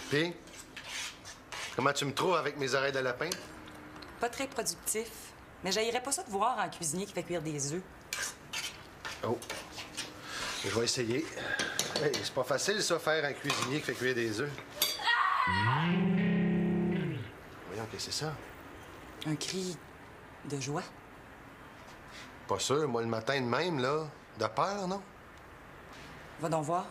Puis, comment tu me trouves avec mes oreilles de lapin? Pas très productif. Mais j'haïrais pas ça de voir un cuisinier qui fait cuire des œufs. Oh. Je vais essayer. Hey, c'est pas facile, ça, faire un cuisinier qui fait cuire des œufs. Voyons, qu'est-ce que c'est ça? Un cri de joie. Pas sûr, moi, le matin de même, là. De peur, non? Va donc voir.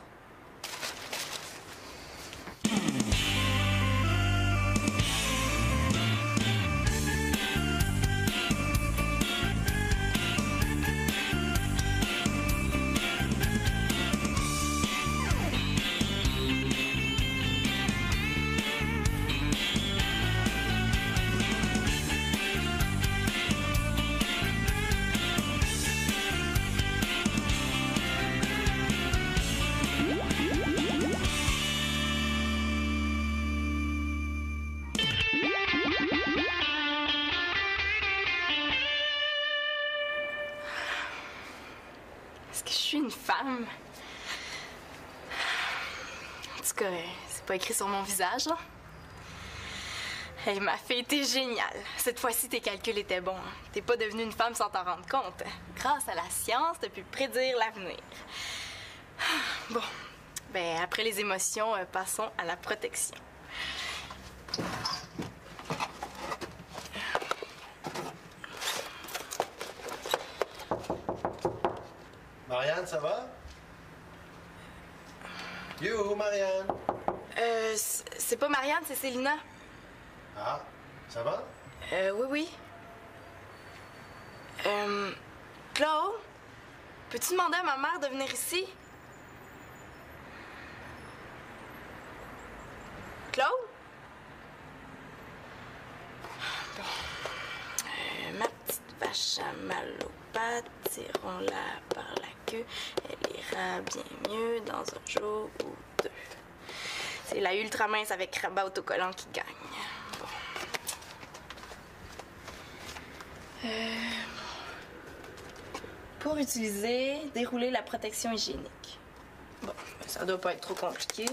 Est-ce que je suis une femme? En tout cas, c'est pas écrit sur mon visage, là. Hey, ma fille, t'es géniale. Cette fois-ci, tes calculs étaient bons. T'es pas devenue une femme sans t'en rendre compte. Grâce à la science, t'as pu prédire l'avenir. Bon, ben après les émotions, passons à la protection. Marianne, ça va? Yo, Marianne! C'est pas Marianne, c'est Célina. Ah, ça va? Oui. Claude, peux-tu demander à ma mère de venir ici? Claude? Bon. Ma petite vache à mal aux pattes, tirons-la par la queue. Elle ira bien mieux dans un jour ou deux. C'est la ultra mince avec rabat autocollant qui gagne. Bon. Pour utiliser, dérouler la protection hygiénique. Bon, ça doit pas être trop compliqué.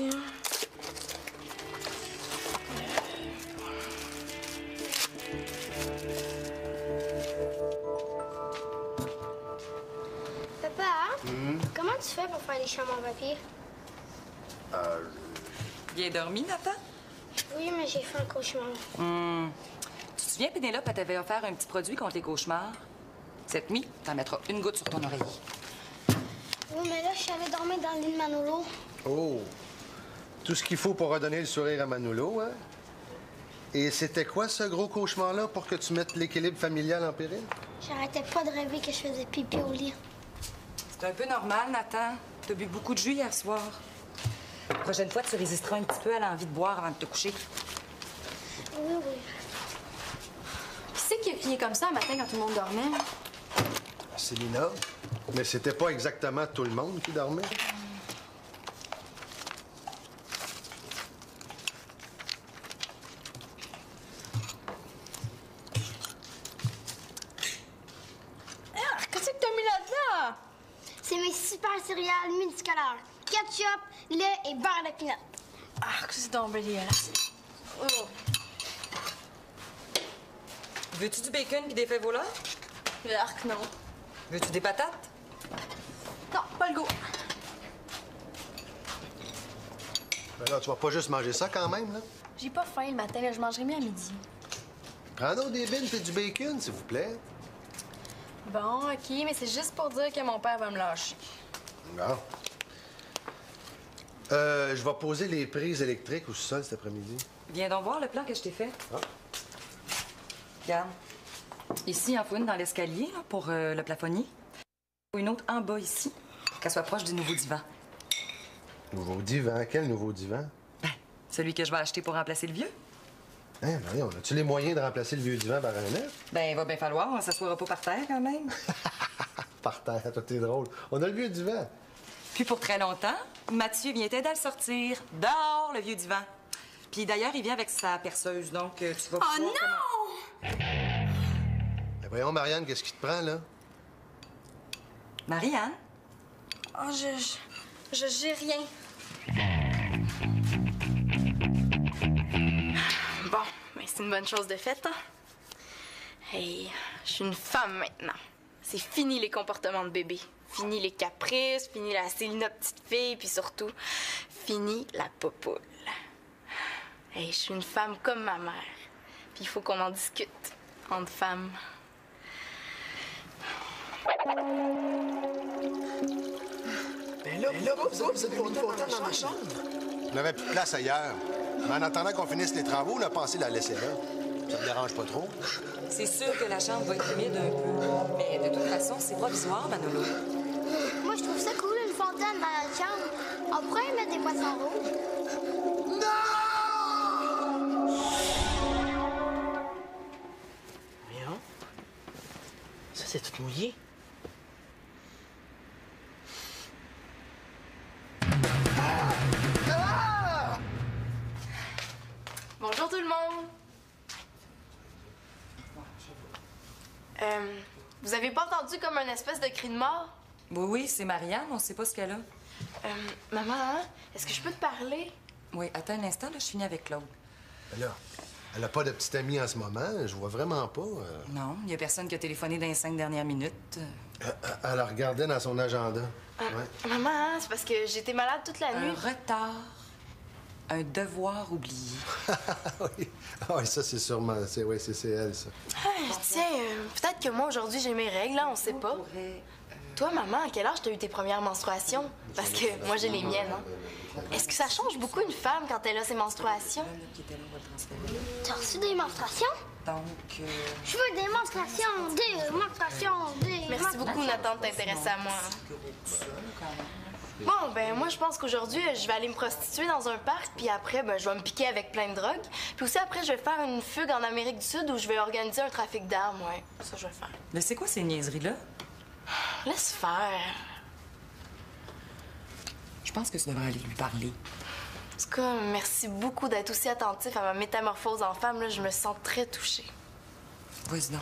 Papa, comment tu fais pour faire les chambres en papier? Bien dormi, Nathan? Oui, mais j'ai fait un cauchemar. Tu te souviens, Pénélope, elle t'avait offert un petit produit contre les cauchemars? Cette nuit, t'en mettras une goutte sur ton oreiller. Oui, mais là, je suis allée dormir dans le lit de Manolo. Oh! Tout ce qu'il faut pour redonner le sourire à Manolo, hein? Et c'était quoi ce gros cauchemar-là pour que tu mettes l'équilibre familial en péril? J'arrêtais pas de rêver que je faisais pipi au lit. C'est un peu normal, Nathan. T'as bu beaucoup de jus hier soir. La prochaine fois, tu résisteras un petit peu à l'envie de boire avant de te coucher. Oui. Qui c'est qui a crié comme ça un matin quand tout le monde dormait? Célina. Mais c'était pas exactement tout le monde qui dormait. Qu'est-ce que t'as mis là-dedans? C'est mes super céréales multicolores. Ketchup, lait et beurre de pinot. Ah, que c'est donc dégueulasse. Oh. Veux-tu du bacon puis des fèves au lard? Arc, non. Veux-tu des patates? Non, pas le goût. Ben là, tu vas pas juste manger ça quand même, là? J'ai pas faim le matin, là, je mangerai mieux à midi. Prends donc des bines et du bacon, s'il vous plaît. Bon, OK, mais c'est juste pour dire que mon père va me lâcher. Non. Je vais poser les prises électriques au sol cet après-midi. Viens donc voir le plan que je t'ai fait. Ah. Regarde. Ici, il en faut une dans l'escalier là, pour le plafonnier. Une autre en bas ici, pour qu'elle soit proche du nouveau divan. Nouveau divan? Quel nouveau divan? Ben, celui que je vais acheter pour remplacer le vieux. Hein, voyons, as-tu les moyens de remplacer le vieux divan par un neuf? Ben, il va bien falloir, on s'assoira pas par terre quand même. Par terre, toi, t'es drôle. On a le vieux divan. Puis pour très longtemps, Mathieu vient t'aider à le sortir. Dehors, le vieux divan. Puis d'ailleurs, il vient avec sa perceuse, donc tu vas pouvoir... Oh non! Ben voyons, Marianne, qu'est-ce qui te prend, là? Marianne? Oh, j'ai rien. Bon, mais c'est une bonne chose de faite, hein? Hey, je suis une femme maintenant. C'est fini les comportements de bébé. Fini les caprices, fini la Célina petite fille, puis surtout, fini la popoule. Hey, je suis une femme comme ma mère. Puis il faut qu'on en discute entre femmes. Ben là, vous êtes pour une fontaine dans ma chambre. On n'avait plus de place ailleurs. Mais en attendant qu'on finisse les travaux, on a pensé la laisser là. Ça te dérange pas trop? C'est sûr que la chambre va être humide un peu. Mais de toute façon, c'est provisoire, Manolo. Moi, je trouve ça cool, une fontaine dans la chambre. On pourrait y mettre des poissons rouges. Voyons. Ça, c'est tout mouillé. Bonjour tout le monde! Vous avez pas entendu comme un espèce de cri de mort? Oui, c'est Marianne, on sait pas ce qu'elle a. Maman, hein? Est-ce que je peux te parler? Oui, attends un instant, là, je finis avec Claude. Ben là, elle a pas de petite amie en ce moment. Je vois vraiment pas. Non, il y a personne qui a téléphoné dans les 5 dernières minutes. Elle a regardé dans son agenda. Ouais. Maman, hein? C'est parce que j'étais malade toute la nuit. Un retard. Un devoir oublié. Oui. Ah oui, ça, c'est sûrement... C'est elle, ça. Tiens, peut-être que moi, aujourd'hui, j'ai mes règles, hein? On sait pas. Toi, maman, à quel âge t'as eu tes premières menstruations? Parce que moi, j'ai les miennes, hein? Est-ce que ça change beaucoup une femme quand elle a ses menstruations? T'as reçu des menstruations? Donc, Je veux des menstruations, des menstruations, des... Merci beaucoup, Nathan, de t'intéresser à moi. Bon, ben moi, je pense qu'aujourd'hui, je vais aller me prostituer dans un parc, puis après, ben, je vais me piquer avec plein de drogues. Puis aussi, après, je vais faire une fugue en Amérique du Sud où je vais organiser un trafic d'armes, ouais. Ça, je vais faire. mais c'est quoi ces niaiseries-là? Laisse faire. Je pense que tu devrais aller lui parler. En tout cas, merci beaucoup d'être aussi attentif à ma métamorphose en femme. Là, je me sens très touchée. Vas-y donc.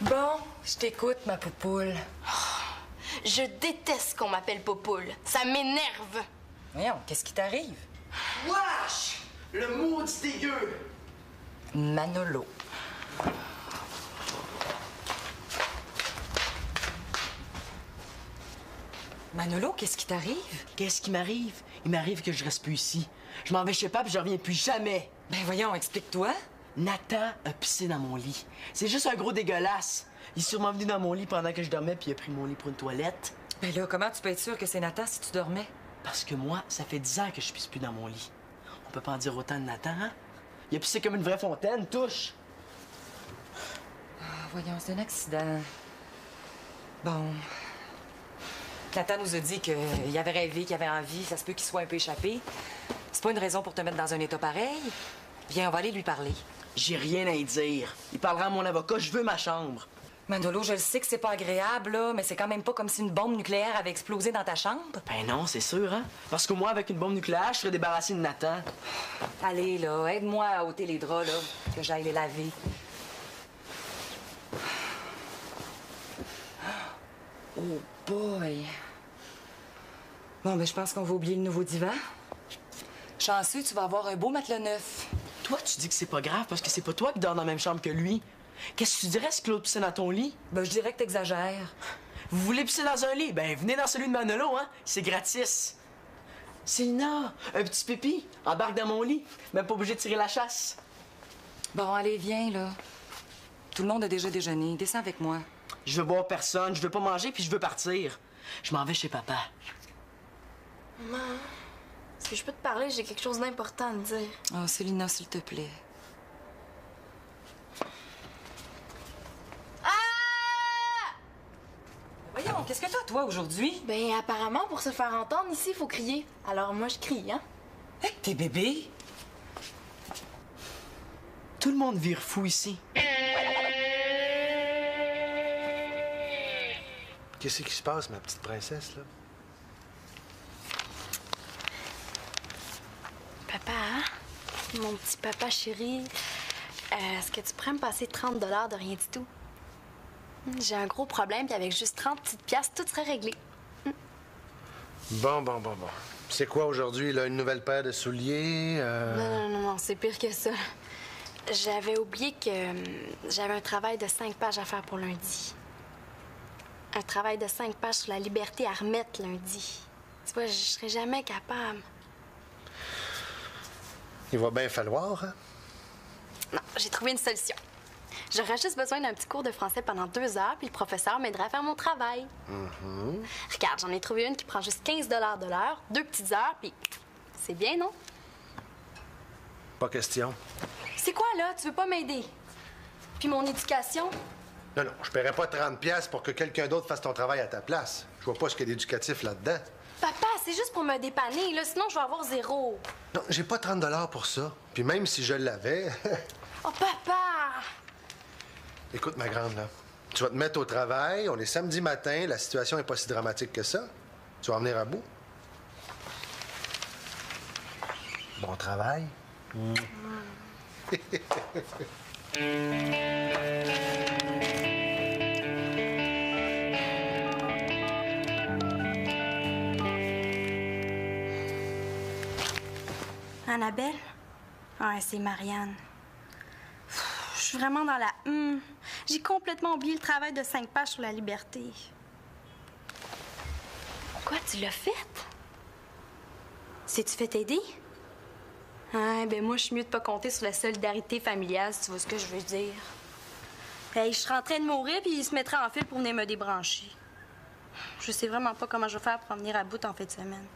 Bon, je t'écoute, ma poupoule. Je déteste qu'on m'appelle Popoule. Ça m'énerve. Voyons, qu'est-ce qui t'arrive? Wesh! Le maudit dégueu! Manolo. Manolo, qu'est-ce qui t'arrive? Qu'est-ce qui m'arrive? Il m'arrive que je reste plus ici. Je m'en vais chez Pape et je reviens plus jamais. Ben voyons, explique-toi. Nathan a pissé dans mon lit. C'est juste un gros dégueulasse. Il est sûrement venu dans mon lit pendant que je dormais puis il a pris mon lit pour une toilette. Ben là, comment tu peux être sûr que c'est Nathan si tu dormais? Parce que moi, ça fait 10 ans que je pisse plus dans mon lit. On peut pas en dire autant de Nathan, hein? Il a pissé comme une vraie fontaine, touche! Ah, voyons, c'est un accident. Bon. Nathan nous a dit qu'il avait rêvé, qu'il avait envie. Ça se peut qu'il soit un peu échappé. C'est pas une raison pour te mettre dans un état pareil. Viens, on va aller lui parler. J'ai rien à y dire. Il parlera à mon avocat, je veux ma chambre. Manolo, je le sais que c'est pas agréable, là, mais c'est quand même pas comme si une bombe nucléaire avait explosé dans ta chambre. Ben non, c'est sûr, hein? Parce que moi, avec une bombe nucléaire, je serais débarrassé de Nathan. Allez, là, aide-moi à ôter les draps, là, que j'aille les laver. Oh boy! Bon, ben je pense qu'on va oublier le nouveau divan. Chanceux, tu vas avoir un beau matelas neuf. Toi, tu dis que c'est pas grave parce que c'est pas toi qui dors dans la même chambre que lui. Qu'est-ce que tu dirais si Claude pissait dans ton lit? Ben, je dirais que t'exagères. Vous voulez pisser dans un lit? Ben, venez dans celui de Manolo, hein? C'est gratis. Célina, un petit pipi, embarque dans mon lit. Même pas obligé de tirer la chasse. Bon, allez, viens, là. Tout le monde a déjà déjeuné. Descends avec moi. Je veux boire personne, je veux pas manger, puis je veux partir. Je m'en vais chez papa. Maman, est-ce que je peux te parler? J'ai quelque chose d'important à te dire. Oh, Célina, s'il te plaît. Ah! Voyons, qu'est-ce que t'as, toi, aujourd'hui? Ben, apparemment, pour se faire entendre, ici, il faut crier. Alors moi, je crie, hein? Hey, t'es bébé? Tout le monde vire fou ici. Qu'est-ce qui se passe, ma petite princesse, là? Papa, hein? Mon petit papa chéri, Est-ce que tu pourrais me passer 30 de rien du tout? J'ai un gros problème, puis avec juste 30 petites piastres, tout serait réglé. Bon. C'est quoi aujourd'hui, là? Une nouvelle paire de souliers? Non, c'est pire que ça. J'avais oublié que j'avais un travail de 5 pages à faire pour lundi. Un travail de 5 pages sur la liberté à remettre lundi. Tu vois, je serais jamais capable. Il va bien falloir, hein? Non, j'ai trouvé une solution. J'aurais juste besoin d'un petit cours de français pendant 2 heures, puis le professeur m'aiderait à faire mon travail. Regarde, j'en ai trouvé une qui prend juste 15 de l'heure, 2 petites heures, puis c'est bien, non? Pas question. C'est quoi, là? Tu veux pas m'aider? Puis mon éducation? Non, je paierai pas 30$ pour que quelqu'un d'autre fasse ton travail à ta place. Je vois pas ce qu'il y a d'éducatif là-dedans. Papa, c'est juste pour me dépanner, là, sinon je vais avoir 0. Non, j'ai pas 30$ pour ça. Puis même si je l'avais... Oh, papa! Écoute, ma grande, là. Tu vas te mettre au travail, on est samedi matin, la situation est pas si dramatique que ça. Tu vas en venir à bout. Bon travail. Annabelle? Ouais, c'est Marianne. Je suis vraiment dans la J'ai complètement oublié le travail de 5 pages sur la liberté. Quoi, tu l'as fait? C'est-tu fait t'aider? Ah, ben moi, je suis mieux de pas compter sur la solidarité familiale, si tu vois ce que je veux dire. Hey, je serais en train de mourir, puis il se mettrait en file pour venir me débrancher. Je sais vraiment pas comment je vais faire pour en venir à bout en fin de semaine.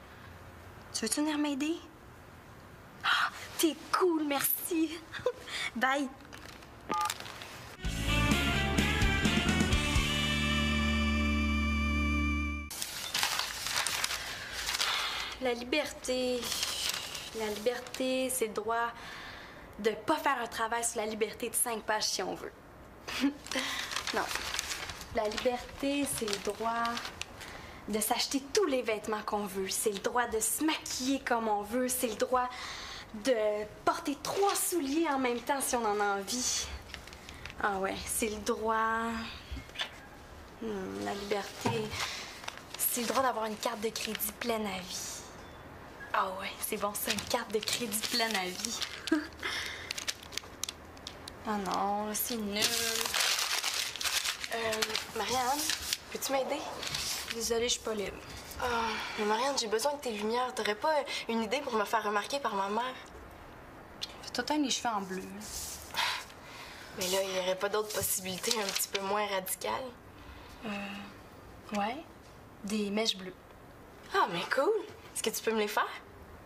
Tu veux-tu venir m'aider? Ah, t'es cool, merci. Bye. La liberté, c'est le droit de pas faire un travail sur la liberté de 5 pages si on veut. Non. La liberté, c'est le droit de s'acheter tous les vêtements qu'on veut. C'est le droit de se maquiller comme on veut. C'est le droit de porter 3 souliers en même temps si on en a envie. Ah ouais, c'est le droit... la liberté, c'est le droit d'avoir une carte de crédit pleine à vie. Ah ouais, c'est bon, c'est une carte de crédit pleine à vie. Ah non, c'est nul. Marianne, peux-tu m'aider? Désolée, je suis pas libre. Ah, mais Marianne, j'ai besoin de tes lumières. T'aurais pas une idée pour me faire remarquer par ma mère? Fais-toi teindre les cheveux en bleu. Mais là, il n'y aurait pas d'autres possibilités un petit peu moins radicales? Ouais, des mèches bleues. Ah, mais cool! Est-ce que tu peux me les faire?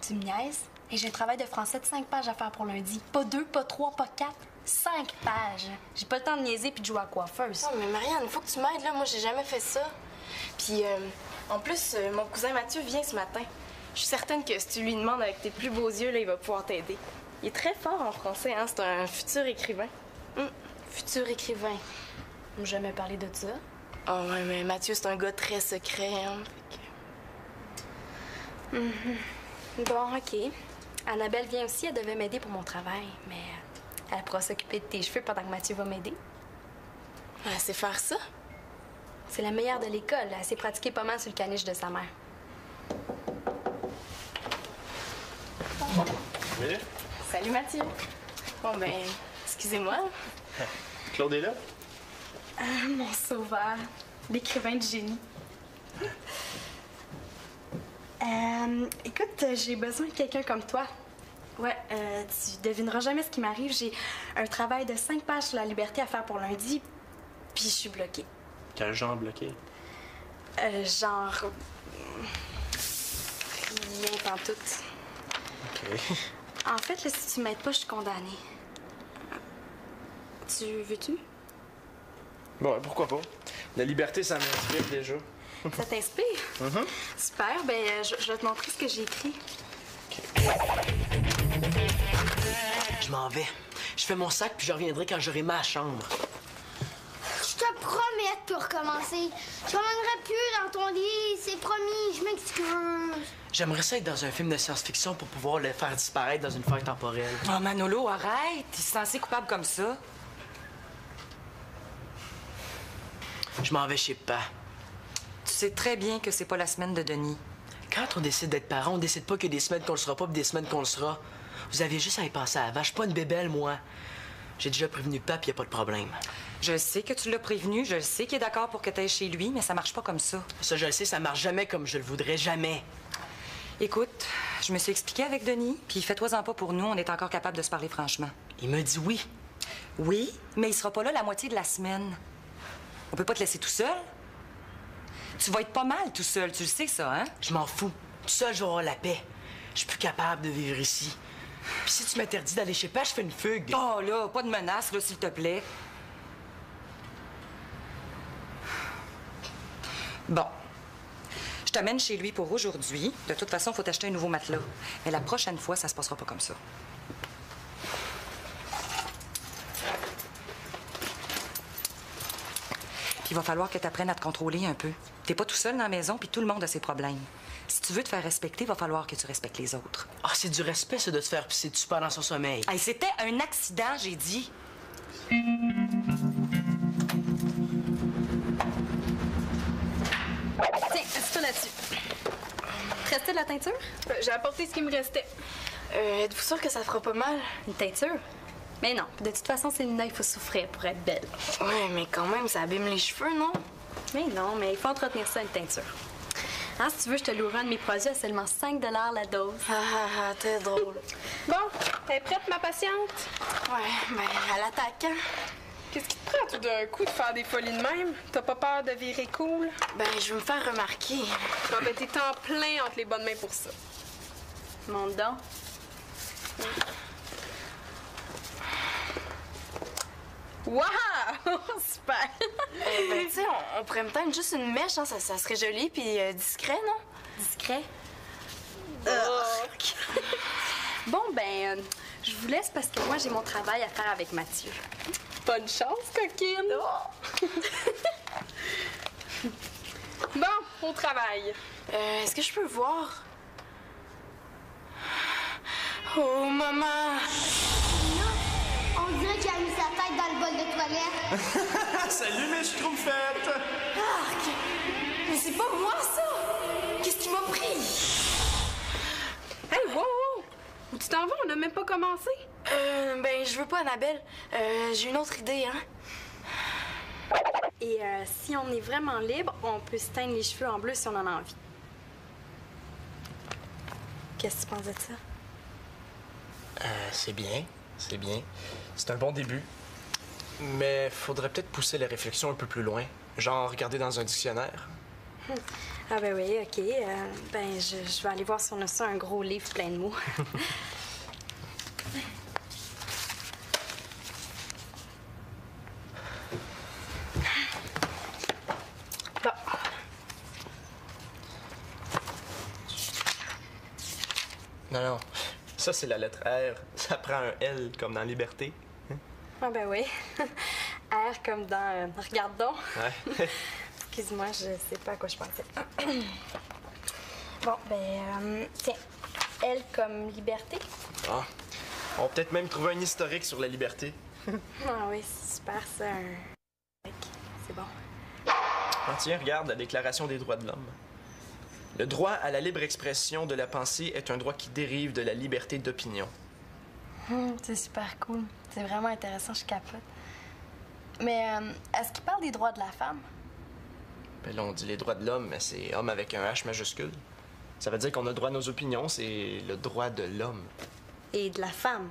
Tu me niaises? Et j'ai un travail de français de 5 pages à faire pour lundi. Pas 2, pas 3, pas 4. 5 pages. J'ai pas le temps de niaiser puis de jouer à coiffeuse. Non, mais Marianne, il faut que tu m'aides, là. Moi, j'ai jamais fait ça. Puis, en plus, mon cousin Mathieu vient ce matin. Je suis certaine que si tu lui demandes avec tes plus beaux yeux, là, il va pouvoir t'aider. Il est très fort en français, hein. C'est un futur écrivain. Futur écrivain. On m'a jamais parlé de ça. Oh, ouais, mais Mathieu, c'est un gars très secret, hein. Bon, OK. Annabelle vient aussi, elle devait m'aider pour mon travail, mais elle pourra s'occuper de tes cheveux pendant que Mathieu va m'aider. Elle sait faire ça? C'est la meilleure de l'école. Elle s'est pratiquée pas mal sur le caniche de sa mère. Oui? Salut, Mathieu. Bon, ben, excusez-moi. Claude est là? Mon sauveur, l'écrivain de génie. Écoute, j'ai besoin de quelqu'un comme toi. Ouais, tu devineras jamais ce qui m'arrive. J'ai un travail de 5 pages sur la liberté à faire pour lundi, puis je suis bloquée. Quel genre bloqué? Genre... rien pantoute. OK. En fait, là, si tu m'aides pas, je suis condamnée. Tu veux-tu? Bon, pourquoi pas? La liberté, ça m'inspire déjà. Ça t'inspire? Super, ben je vais te montrer ce que j'ai écrit. Je m'en vais. Je fais mon sac puis je reviendrai quand j'aurai ma chambre. Je te promettre pour recommencer. Je m'emmènerai plus dans ton lit, c'est promis, je m'excuse. J'aimerais ça être dans un film de science-fiction pour pouvoir le faire disparaître dans une faille temporelle. Oh, Manolo, arrête! T'es censé coupable comme ça. Je m'en vais chez pas. Tu sais très bien que c'est pas la semaine de Denis. Quand on décide d'être parent, on décide pas que des semaines qu'on le sera pas pis des semaines qu'on le sera. Vous avez juste à y penser avant. Je suis pas une bébelle, moi. J'ai déjà prévenu Pap, y a pas de problème. Je sais que tu l'as prévenu, je sais qu'il est d'accord pour que t'ailles chez lui, mais ça marche pas comme ça. Ça, je le sais, ça marche jamais comme je le voudrais, jamais. Écoute, je me suis expliquée avec Denis, puis fais-toi-en pas pour nous, on est encore capable de se parler franchement. Il me dit oui. Oui, mais il sera pas là la moitié de la semaine. On peut pas te laisser tout seul. Tu vas être pas mal tout seul, tu le sais ça, hein? Je m'en fous. Tout seul, je vais avoir la paix. Je suis plus capable de vivre ici. Puis si tu m'interdis d'aller chez Pap, je fais une fugue. Oh là, pas de menace, là, s'il te plaît. Bon. Je t'amène chez lui pour aujourd'hui. De toute façon, il faut t'acheter un nouveau matelas. Mais la prochaine fois, ça se passera pas comme ça. Puis il va falloir que tu apprennes à te contrôler un peu. T'es pas tout seul dans la maison, puis tout le monde a ses problèmes. Si tu veux te faire respecter, il va falloir que tu respectes les autres. Ah, c'est du respect, ça, de te faire pisser dessus pendant son sommeil. Hey, c'était un accident, j'ai dit. Tiens, assis-toi là-dessus. Te restait de la teinture? J'ai apporté ce qui me restait. Êtes-vous sûr que ça fera pas mal? Une teinture? Mais non, de toute façon, c'est Lina, il faut souffrir pour être belle. Ouais, mais quand même, ça abîme les cheveux, non? Mais non, mais il faut entretenir ça, une teinture. Hein, si tu veux, je te louerai un de mes produits à seulement 5 $ la dose. Ah, t'es drôle. Bon, t'es prête, ma patiente? Ouais, ben, à l'attaque, hein? Qu'est-ce qui te prend tout d'un coup de faire des folies de même? T'as pas peur de virer cool? Ben, je veux me faire remarquer. Ah, ben, t'es en plein entre les bonnes mains pour ça. Monte donc. Wow! Super! Ben, tu sais, on pourrait me teindre juste une mèche, hein? Ça serait joli puis discret, non? Discret. Bon, ben, je vous laisse parce que moi, j'ai mon travail à faire avec Mathieu. Bonne chance, coquine! Bon, au travail. Est-ce que je peux voir? Oh, maman! On dirait qu'il a mis sa tête dans le bol de toilette. Salut mes schtroumpfettes! Mais c'est pas moi, ça! Qu'est-ce qui m'a pris? Hey, wow! Où tu t'en vas? On n'a même pas commencé. Ben, je veux pas, Annabelle. J'ai une autre idée, hein? Et si on est vraiment libre, on peut se teindre les cheveux en bleu si on en a envie. Qu'est-ce que tu penses de ça? C'est bien, c'est bien. C'est un bon début. Mais faudrait peut-être pousser la réflexion un peu plus loin. Genre regarder dans un dictionnaire. Ah ben oui, OK. Ben, je vais aller voir si on a ça, un gros livre plein de mots. Bon. Non. Ça, c'est la lettre R. Ça prend un L comme dans Liberté. Ah ben oui. R comme dans Regarde donc. Ouais. Excuse-moi, je sais pas à quoi je pensais. Bon, ben, tiens. L comme liberté. Ah. On va peut-être même trouver un historique sur la liberté. Ah oui, c'est super ça. C'est bon. Ah, tiens, regarde la Déclaration des droits de l'homme. Le droit à la libre expression de la pensée est un droit qui dérive de la liberté d'opinion. C'est super cool. C'est vraiment intéressant, je capote. Mais est-ce qu'il parle des droits de la femme? Ben là, on dit les droits de l'homme, mais c'est homme avec un H majuscule. Ça veut dire qu'on a le droit à nos opinions, c'est le droit de l'homme. Et de la femme?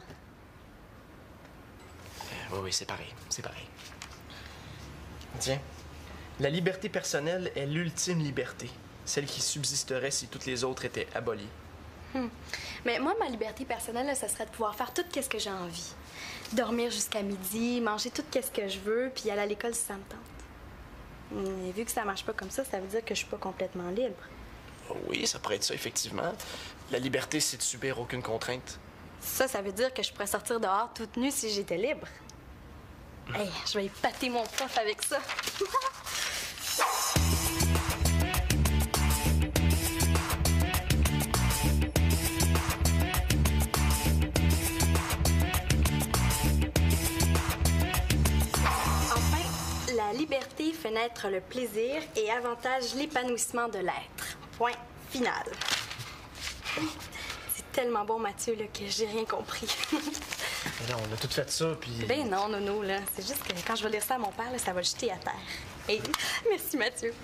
Oui, c'est pareil, c'est pareil. Tiens, la liberté personnelle est l'ultime liberté, celle qui subsisterait si toutes les autres étaient abolies. Mais moi, ma liberté personnelle, là, ça serait de pouvoir faire tout ce que j'ai envie. Dormir jusqu'à midi, manger tout ce que je veux, puis aller à l'école si ça me tente. Et vu que ça marche pas comme ça veut dire que je suis pas complètement libre. Oui, ça pourrait être ça, effectivement. La liberté, c'est de subir aucune contrainte. Ça veut dire que je pourrais sortir dehors toute nue si j'étais libre. Hey, je vais épater mon prof avec ça. Enfin, la liberté fait naître le plaisir et avantage l'épanouissement de l'être. Point final. C'est tellement bon, Mathieu, là, que j'ai rien compris. Mais non, on a tout fait ça, puis... Ben non, Nono, là. C'est juste que quand je vais lire ça à mon père, là, ça va le jeter à terre. Hey, merci, Mathieu.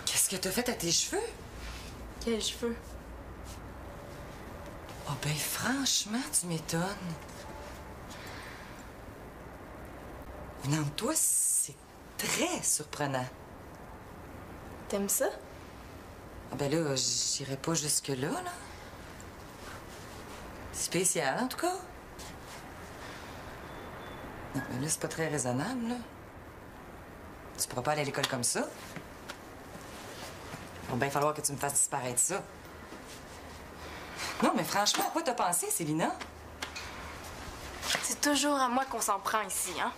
Qu'est-ce que t'as fait à tes cheveux? Quels cheveux? Oh ben franchement, tu m'étonnes. Venant de toi, c'est très surprenant. T'aimes ça? Ah ben là, j'irai pas jusque-là, là. Spécial, en tout cas. Non, mais là, c'est pas très raisonnable, là. Tu pourras pas aller à l'école comme ça. Il va bien falloir que tu me fasses disparaître ça. Non, mais franchement, à quoi t'as pensé, Célina? C'est toujours à moi qu'on s'en prend ici, hein?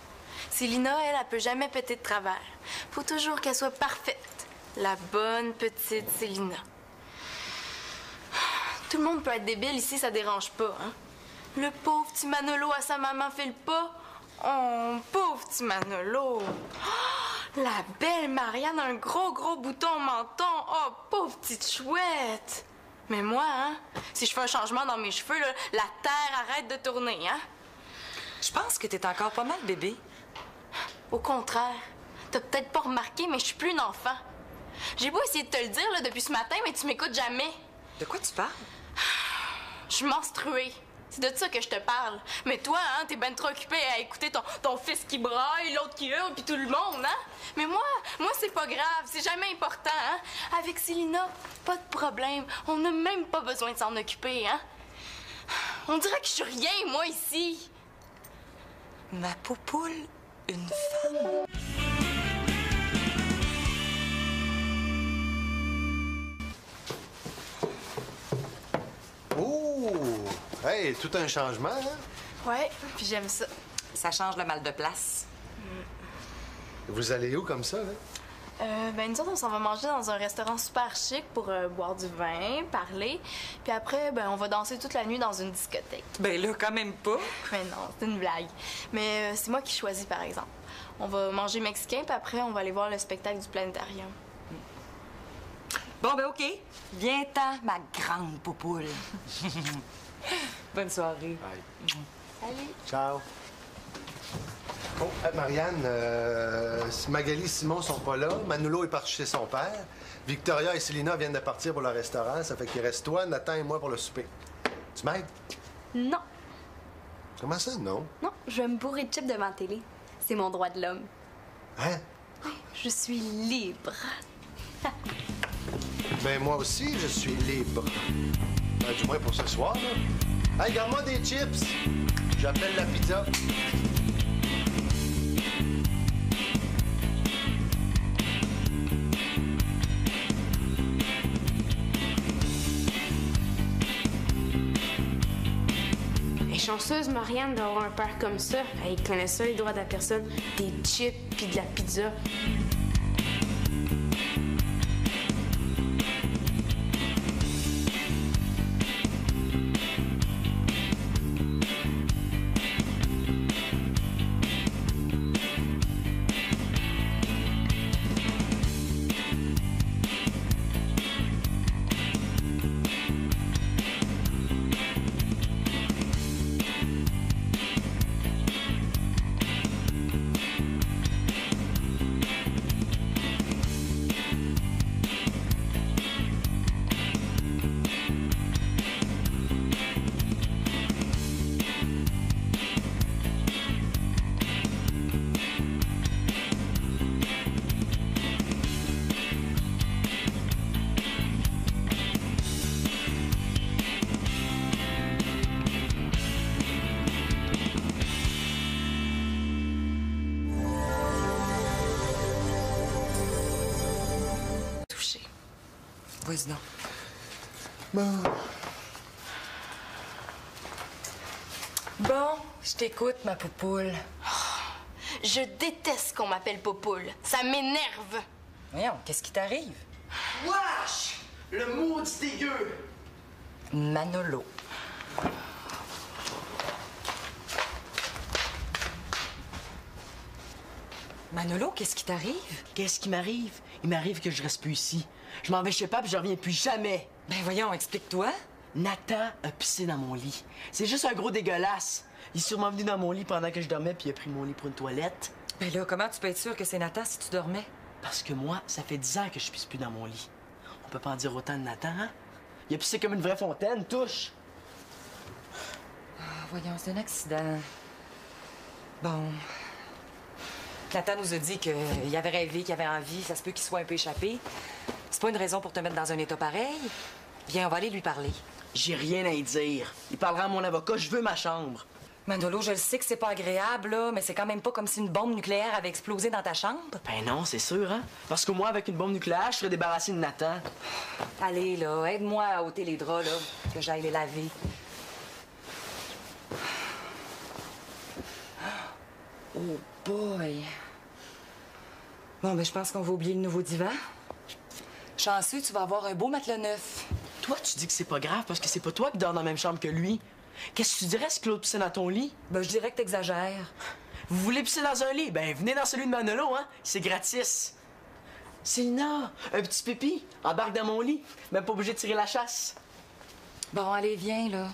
Célina, elle peut jamais péter de travers. Faut toujours qu'elle soit parfaite. La bonne petite Célina. Tout le monde peut être débile ici, ça dérange pas, hein? Le pauvre petit Manolo à sa maman fait le pas. Oh, pauvre petit Manolo. Oh, la belle Marianne a un gros bouton au menton. Oh, pauvre petite chouette. Mais moi, hein, si je fais un changement dans mes cheveux, là, la terre arrête de tourner, hein? Je pense que t'es encore pas mal bébé. Au contraire. T'as peut-être pas remarqué, mais je suis plus une enfant. J'ai beau essayer de te le dire là, depuis ce matin, mais tu m'écoutes jamais. De quoi tu parles? Je suis menstruée. C'est de ça que je te parle. Mais toi, hein, t'es ben trop occupée à écouter ton fils qui braille, l'autre qui hurle, puis tout le monde, hein? Mais moi, c'est pas grave, c'est jamais important, hein? Avec Célina, pas de problème. On n'a même pas besoin de s'en occuper, hein? On dirait que je suis rien, moi, ici. Ma poupoule, une femme. Oh! Hey, tout un changement, hein? Ouais, puis j'aime ça. Ça change le mal de place. Vous allez où comme ça, là? Ben, nous autres, on s'en va manger dans un restaurant super chic pour boire du vin, parler. Puis après, ben, on va danser toute la nuit dans une discothèque. Ben là, quand même pas. Mais non, c'est une blague. Mais c'est moi qui choisis, par exemple. On va manger mexicain, puis après, on va aller voir le spectacle du planétarium. Bon, ben OK. Viens-t'en, ma grande poupoule. Bonne soirée. Bye. Salut. Ciao. Oh, Marianne, Magali et Simon sont pas là. Manolo est parti chez son père. Victoria et Célina viennent de partir pour le restaurant. Ça fait qu'il reste toi, Nathan et moi pour le souper. Tu m'aides? Non, Comment ça, non? non, je vais me bourrer de chips devant la télé. C'est mon droit de l'homme. Hein? Je suis libre. Ben, moi aussi, je suis libre. Ben, du moins pour ce soir, là. Hey, garde-moi des chips. J'appelle la pizza. Elle est chanceuse, Marianne, d'avoir un père comme ça. Elle connaît ça, les droits de la personne. Des chips puis de la pizza. Vas-y donc. Bon. Bon, je t'écoute, ma poupoule. Je déteste qu'on m'appelle Popoule. Ça m'énerve. Voyons, qu'est-ce qui t'arrive? Wesh! Le maudit dégueu! Manolo. Manolo, qu'est-ce qui t'arrive? Qu'est-ce qui m'arrive? Il m'arrive que je reste plus ici. Je m'en vais chez Pap et je reviens plus jamais. Ben voyons, explique-toi. Nathan a pissé dans mon lit. C'est juste un gros dégueulasse. Il est sûrement venu dans mon lit pendant que je dormais puis il a pris mon lit pour une toilette. Ben là, comment tu peux être sûr que c'est Nathan si tu dormais? Parce que moi, ça fait 10 ans que je pisse plus dans mon lit. On peut pas en dire autant de Nathan, hein? Il a pissé comme une vraie fontaine, touche! Ah, voyons, c'est un accident. Bon. Nathan nous a dit qu'il avait rêvé, qu'il avait envie. Ça se peut qu'il soit un peu échappé. C'est pas une raison pour te mettre dans un état pareil. Viens, on va aller lui parler. J'ai rien à y dire. Il parlera à mon avocat, je veux ma chambre. Manolo, je le sais que c'est pas agréable, là, mais c'est quand même pas comme si une bombe nucléaire avait explosé dans ta chambre. Ben non, c'est sûr, hein? Parce que moi, avec une bombe nucléaire, je serais débarrassé de Nathan. Allez, là, aide-moi à ôter les draps, là, que j'aille les laver. Oh boy! Bon, ben je pense qu'on va oublier le nouveau divan. Chanceux, tu vas avoir un beau matelas neuf. Toi, tu dis que c'est pas grave parce que c'est pas toi qui dors dans la même chambre que lui. Qu'est-ce que tu dirais si Claude pissait dans ton lit? Ben, je dirais que t'exagères. Vous voulez pisser dans un lit? Ben, venez dans celui de Manolo, hein? C'est gratis. Célina, un petit pipi, embarque dans mon lit. Même pas obligé de tirer la chasse. Bon, allez, viens, là.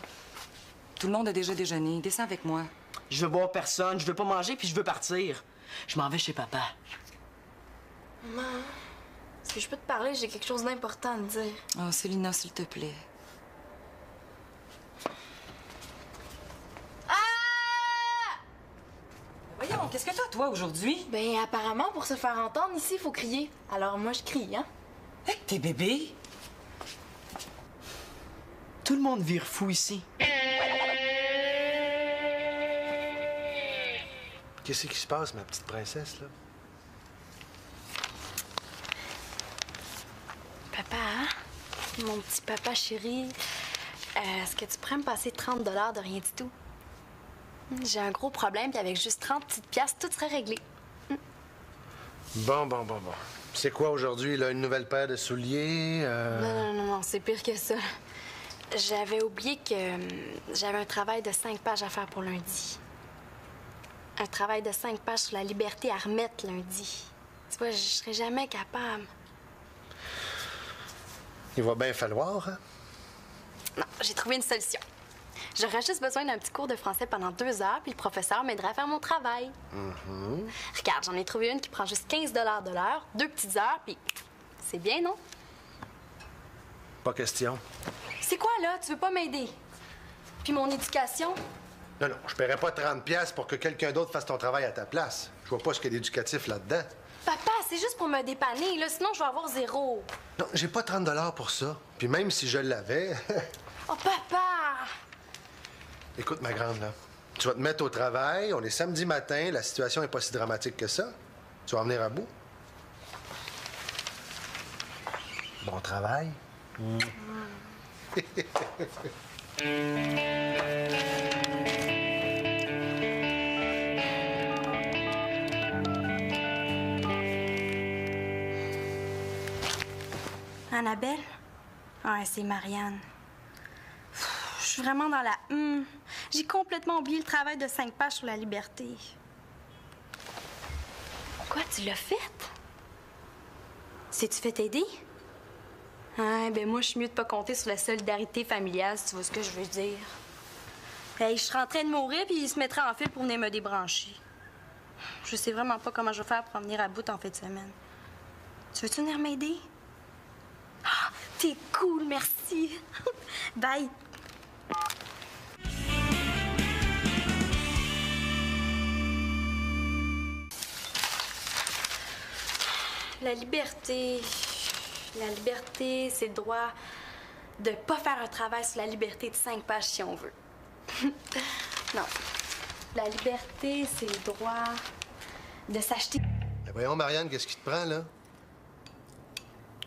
Tout le monde a déjà déjeuné. Descends avec moi. Je veux boire personne, je veux pas manger, puis je veux partir. Je m'en vais chez papa. Maman, est-ce que je peux te parler? J'ai quelque chose d'important à te dire. Oh, Célina, s'il te plaît. Voyons, qu'est-ce que t'as, toi, aujourd'hui? Ben, apparemment, pour se faire entendre ici, il faut crier. Alors moi, je crie, hein? Hé, t'es bébé? Tout le monde vire fou ici. Qu'est-ce qui se passe, ma petite princesse, là? Papa, hein? Mon petit papa chéri, est-ce que tu pourrais me passer 30 $ de rien du tout? J'ai un gros problème, puis avec juste 30 petites piastres, tout serait réglé. Bon. C'est quoi aujourd'hui, là? Une nouvelle paire de souliers? Non, c'est pire que ça. J'avais oublié que j'avais un travail de 5 pages à faire pour lundi. Un travail de 5 pages sur la liberté à remettre lundi. Tu vois, je serais jamais capable. Il va bien falloir, hein? Non, j'ai trouvé une solution. J'aurais juste besoin d'un petit cours de français pendant 2 heures, puis le professeur m'aiderait à faire mon travail. Regarde, j'en ai trouvé une qui prend juste 15 $ de l'heure, 2 petites heures, puis c'est bien, non? Pas question. C'est quoi, là? Tu veux pas m'aider? Puis mon éducation? Non, je paierai pas 30$ pour que quelqu'un d'autre fasse ton travail à ta place. Je vois pas ce qu'il y a d'éducatif là-dedans. Papa, c'est juste pour me dépanner, là, sinon je vais avoir 0. Non, j'ai pas 30$ pour ça. Puis même si je l'avais... Oh, papa! Écoute, ma grande, là. Tu vas te mettre au travail, on est samedi matin, la situation est pas si dramatique que ça. Tu vas en venir à bout. Bon travail. Annabelle? Ouais, c'est Marianne. Je suis vraiment dans la J'ai complètement oublié le travail de 5 pages sur la liberté. Quoi, tu l'as fait? C'est-tu fait t'aider? Ah, ben moi, je suis mieux de pas compter sur la solidarité familiale, si tu vois ce que je veux dire. Hey, je serais en train de mourir, puis il se mettrait en file pour venir me débrancher. Je sais vraiment pas comment je vais faire pour en venir à bout en fin de semaine. Tu veux-tu venir m'aider? Ah, t'es cool, merci. Bye. La liberté, c'est le droit de pas faire un travail sur la liberté de 5 pages si on veut. Non. La liberté, c'est le droit de s'acheter... Ben voyons, Marianne, qu'est-ce qui te prend, là?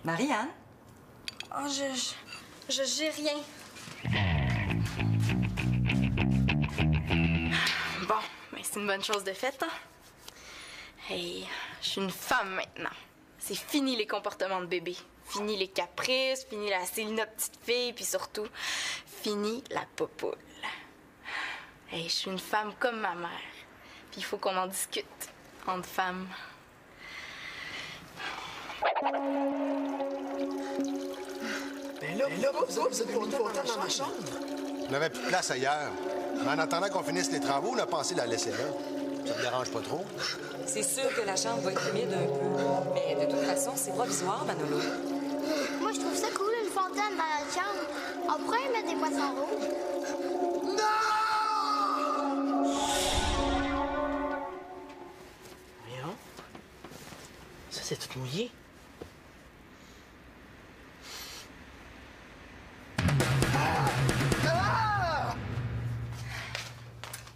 Marianne? Oh, j'ai rien. Bon, ben c'est une bonne chose de faite, hein? Hey, je suis une femme maintenant. C'est fini les comportements de bébé. Fini les caprices, fini la Célina petite fille, puis surtout, fini la popoule. Hey, je suis une femme comme ma mère. Puis il faut qu'on en discute entre femmes. Ben là, vous êtes pour dans ma chambre. On n'avait plus de place ailleurs. Mais en attendant qu'on finisse les travaux, on a pensé la laisser là. Ça te dérange pas trop? C'est sûr que la chambre va être humide un peu. Mais de toute façon, c'est provisoire, Manolo. Moi, je trouve ça cool, une fontaine dans la chambre. On pourrait y mettre des poissons rouges. Voyons. Ça, c'est tout mouillé.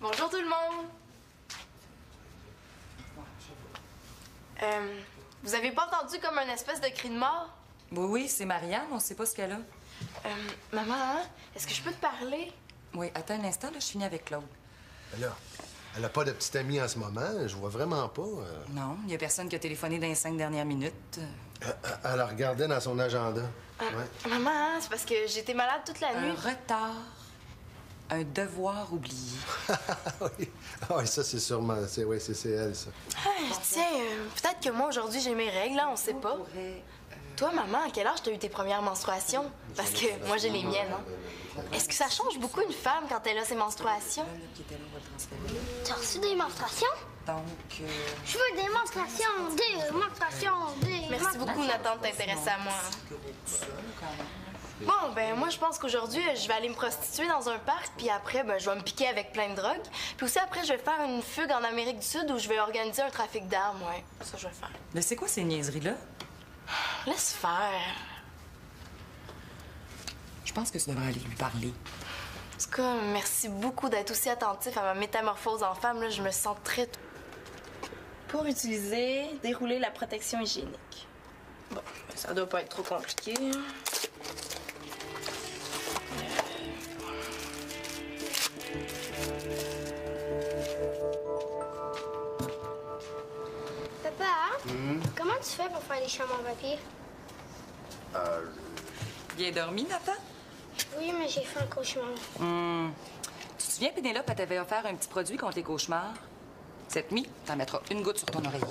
Bonjour tout le monde! Vous avez pas entendu comme un espèce de cri de mort? Oui, c'est Marianne, on sait pas ce qu'elle a. Maman, hein? Est-ce que je peux te parler? Oui, attends un instant, là, je finis avec Claude. Elle a pas de petite amie en ce moment. Je vois vraiment pas. Non, il y a personne qui a téléphoné dans les 5 dernières minutes. Elle a regardé dans son agenda. Ouais. Maman, hein? C'est parce que j'étais malade toute la nuit. Un retard. Un devoir oublié. Oui. Ah oui, ça, c'est sûrement... C'est elle, ça. Tiens, peut-être que moi, aujourd'hui, j'ai mes règles, hein? On sait pas. Toi, maman, à quel âge t'as eu tes premières menstruations? Parce que moi, j'ai les miennes, hein? Est-ce que ça change beaucoup une femme quand elle a ses menstruations? T'as reçu des menstruations? Donc, Je veux des menstruations, des menstruations, des... Merci beaucoup, Nathan, de t'intéresser à moi. Bon, ben moi, je pense qu'aujourd'hui, je vais aller me prostituer dans un parc, puis après, ben, je vais me piquer avec plein de drogues. Puis aussi, après, je vais faire une fugue en Amérique du Sud où je vais organiser un trafic d'armes, ouais. Ça, je vais faire. mais c'est quoi ces niaiseries-là? Laisse faire. Je pense que tu devrais aller lui parler. En tout cas, merci beaucoup d'être aussi attentif à ma métamorphose en femme. Là, je me sens très... Pour utiliser, dérouler la protection hygiénique. Bon, ça doit pas être trop compliqué. Papa, comment tu fais pour faire les chambres en papier? Bien dormi, Nathan? Oui, mais j'ai fait un cauchemar. Tu te souviens, Pénélope, elle t'avait offert un petit produit contre les cauchemars? Cette nuit, t'en mettras une goutte sur ton oreiller.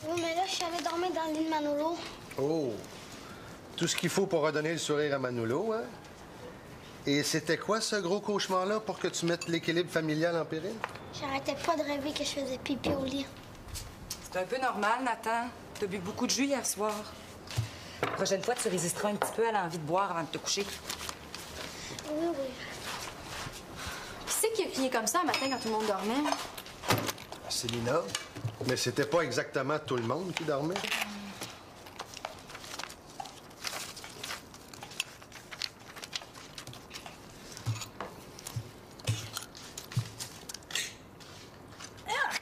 Oui, mais là, je suis allée dormir dans le lit de Manolo. Oh! Tout ce qu'il faut pour redonner le sourire à Manolo, hein? Et c'était quoi, ce gros cauchemar-là, pour que tu mettes l'équilibre familial en péril? J'arrêtais pas de rêver que je faisais pipi au lit. C'est un peu normal, Nathan. T'as bu beaucoup de jus hier soir. La prochaine fois, tu résisteras un petit peu à l'envie de boire avant de te coucher. Oui, oui. Qui c'est qui a crié comme ça un matin quand tout le monde dormait? Célina. Mais c'était pas exactement tout le monde qui dormait.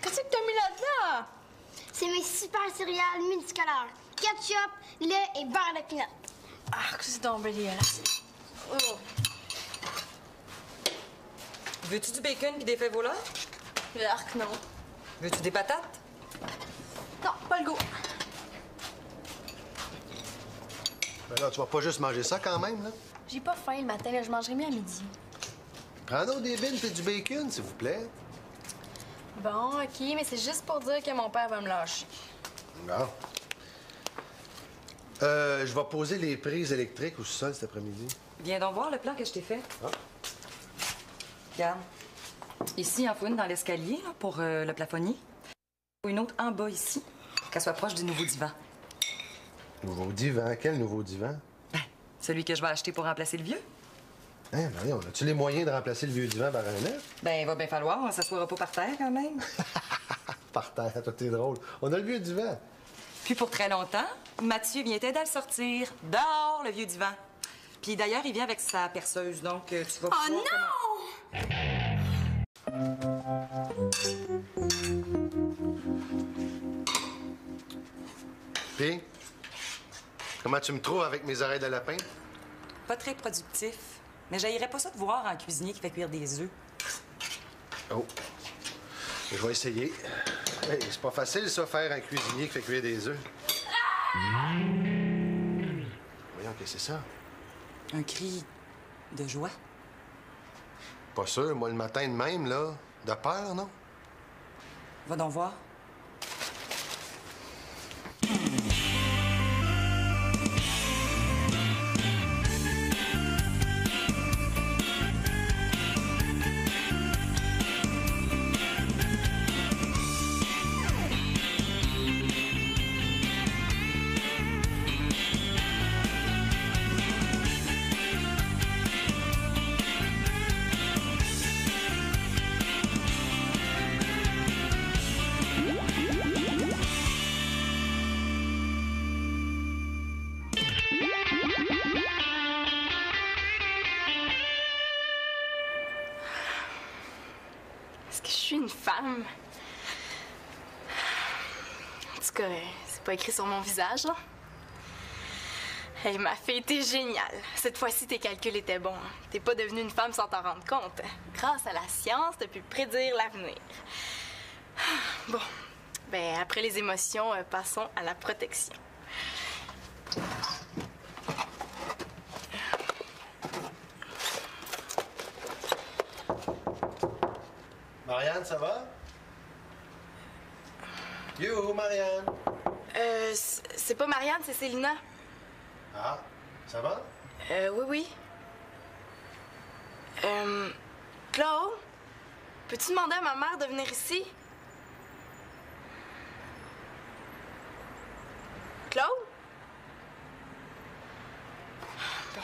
Qu'est-ce que t'as mis là-dedans? C'est mes super céréales multicolores. Ketchup, lait et beurre de pinot. Ah, que c'est donc dégueulasse. Oh. Veux-tu du bacon puis des fèves au lard? L'arc, non. Veux-tu des patates? Non, pas le goût. Ben là, tu vas pas juste manger ça quand même, là? J'ai pas faim le matin, là. Je mangerai mieux à midi. Prends-nous des bines et du bacon, s'il vous plaît. Bon, OK, mais c'est juste pour dire que mon père va me lâcher. Non. Je vais poser les prises électriques au sol cet après-midi. Viens donc voir le plan que je t'ai fait. Ah. Regarde. Ici, il en faut une dans l'escalier là, pour le plafonnier. Une autre en bas ici, qu'elle soit proche du nouveau divan. Nouveau divan? Quel nouveau divan? Ben, celui que je vais acheter pour remplacer le vieux. Hein, Marion, as-tu les moyens de remplacer le vieux divan par un neuf? Ben, il va bien falloir, on s'assoira pas par terre quand même. Par terre, toi, t'es drôle. On a le vieux divan. Puis pour très longtemps, Mathieu vient t'aider à le sortir. Dehors, le vieux divan. Puis d'ailleurs, il vient avec sa perceuse, donc tu vas pouvoir... Oh non! Puis, Comment tu me trouves avec mes oreilles de lapin? Pas très productif. Mais j'haïrais pas ça de voir un cuisinier qui fait cuire des œufs. Oh. Je vais essayer. Hey, c'est pas facile, ça, faire un cuisinier qui fait cuire des œufs. Voyons, qu'est-ce que c'est ça? Un cri de joie. Pas sûr, moi, le matin de même, là. De peur, non? Va donc voir. Est-ce que je suis une femme? En tout cas, c'est pas écrit sur mon visage, là. Hey, ma fille, t'es géniale. Cette fois-ci, tes calculs étaient bons. T'es pas devenue une femme sans t'en rendre compte. Grâce à la science, t'as pu prédire l'avenir. Bon, ben après les émotions, passons à la protection. Marianne, ça va? Yo, Marianne! C'est pas Marianne, c'est Célina. Ah, ça va? Oui, oui. Claude, peux-tu demander à ma mère de venir ici? Claude? Bon.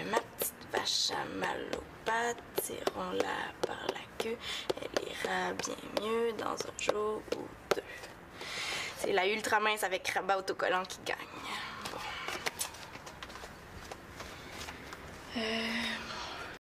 Ma petite vache à mal aux pattes, tirons-la par la queue. Elle ira bien mieux dans un jour ou deux. C'est la ultra mince avec rabat autocollant qui gagne. Bon.